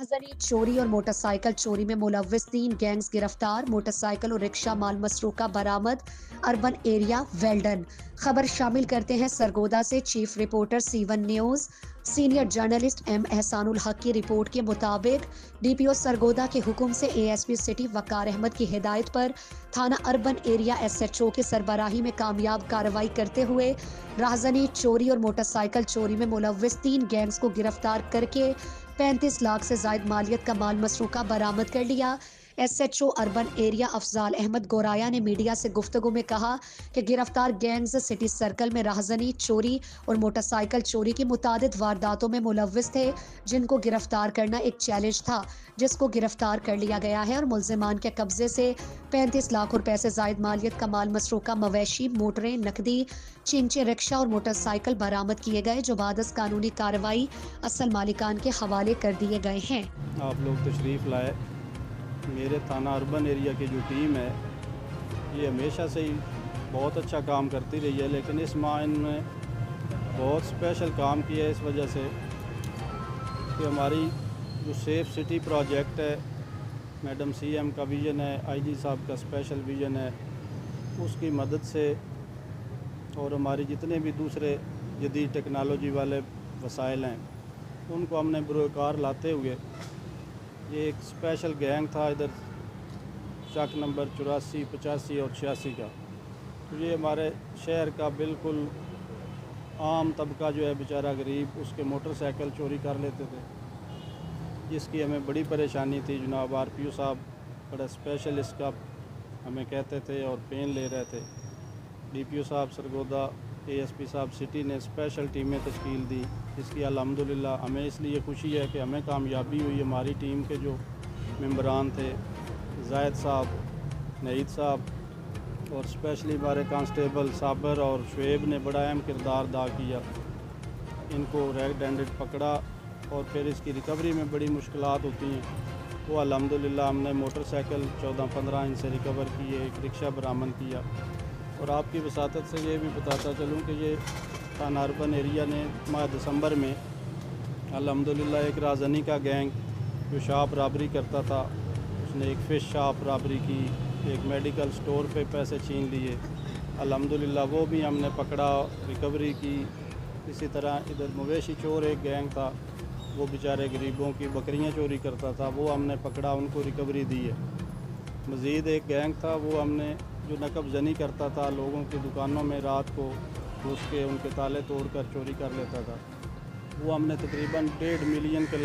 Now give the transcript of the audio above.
राहज़नी चोरी और मोटरसाइकिल चोरी में मुलव्विस 3 गैंग्स गिरफ्तार। मोटरसाइकिल और रिक्शा माल मसरूका बरामद। अर्बन एरिया वेल्डन। खबर शामिल करते हैं सरगोदा से। Chief reporter C1 news senior journalist M Ehsanul Haq की रिपोर्ट के मुताबिक DPO सरगोदा के हुक्म से ASP सिटी वकार अहमद की हिदायत पर थाना अर्बन एरिया SHO की सरबराही में कामयाब कार्रवाई करते हुए राहज़नी चोरी और मोटरसाइकिल चोरी में मुलव्विस 3 गैंग्स को गिरफ्तार करके 35 लाख से जायद मालियत का माल मसरूका बरामद कर लिया। SHO urban area Afzal Ahmed Goraya ने मीडिया से गुफ्तगू में कहा कि गिरफ्तार गैंग्स सिटी सर्कल में राहज़नी चोरी और मोटरसाइकिल चोरी की मुतादिद वारदातों में मुलव्विस थे, जिनको गिरफ्तार करना एक चैलेंज था, जिसको गिरफ्तार कर लिया गया है और मुल्जिमान के कब्जे से 35 लाख रुपए से जायद मालियत का माल मसरूका, मवेशी, मोटरें, नकदी, चिंचे, रिक्शा और मोटरसाइकिल बरामद किए गए, जो बादस कानूनी कार्रवाई असल मालिकान के हवाले कर दिए गए हैं। आप लोग तशरीफ़ लाए। मेरे थाना अर्बन एरिया की जो टीम है ये हमेशा से ही बहुत अच्छा काम करती रही है, लेकिन इस माह इनने बहुत स्पेशल काम किया है इस वजह से कि हमारी जो सेफ़ सिटी प्रोजेक्ट है, मैडम CM का विज़न है, IG साहब का स्पेशल विज़न है, उसकी मदद से और हमारी जितने भी दूसरे जदीद टेक्नोलॉजी वाले वसाइल हैं उनको हमने बरोकार लाते हुए ये एक स्पेशल गैंग था इधर चक नंबर 84, 85 और 86 का। तो ये हमारे शहर का बिल्कुल आम तबका जो है बेचारा गरीब, उसके मोटरसाइकिल चोरी कर लेते थे, जिसकी हमें बड़ी परेशानी थी। जनाब RPO साहब बड़ा स्पेशल इसका हमें कहते थे और पेन ले रहे थे। DPO साहब सरगोदा, ASP साहब सिटी ने स्पेशल टीमें तश्कील दी, जिसकी अल्हम्दुलिल्लाह हमें इसलिए खुशी है कि हमें कामयाबी हुई। हमारी टीम के जो मेंबरान थे, जायद साहब, नईद साहब और स्पेशली हमारे कांस्टेबल साबर और शुएब ने बड़ा अहम किरदार अदा किया। इनको रेड हैंडेड पकड़ा और फिर इसकी रिकवरी में बड़ी मुश्किलात होती हैं, वो अल्हम्दुलिल्लाह हमने मोटरसाइकिल 14-15 इनसे रिकवर किए, एक रिक्शा बरामद किया। और आपकी वसातत से ये भी बताता चलूँ कि ये थाना अर्बन एरिया ने माह दिसंबर में अल्हम्दुलिल्लाह एक राहज़नी का गैंग जो शॉप रॉबरी करता था, उसने एक फ़िश शॉप रॉबरी की, एक मेडिकल स्टोर पे पैसे छीन लिए। अल्हम्दुलिल्लाह वो भी हमने पकड़ा, रिकवरी की। इसी तरह इधर मवेशी चोर एक गैंग था, वो बेचारे गरीबों की बकरियां चोरी करता था, वो हमने पकड़ा, उनको रिकवरी दी है। मज़ीद एक गैंग था, वो हमने जो नकब जनी करता था लोगों की दुकानों में रात को घुस के उनके ताले तोड़कर चोरी कर लेता था, वो हमने तकरीबन 1.5 मिलियन के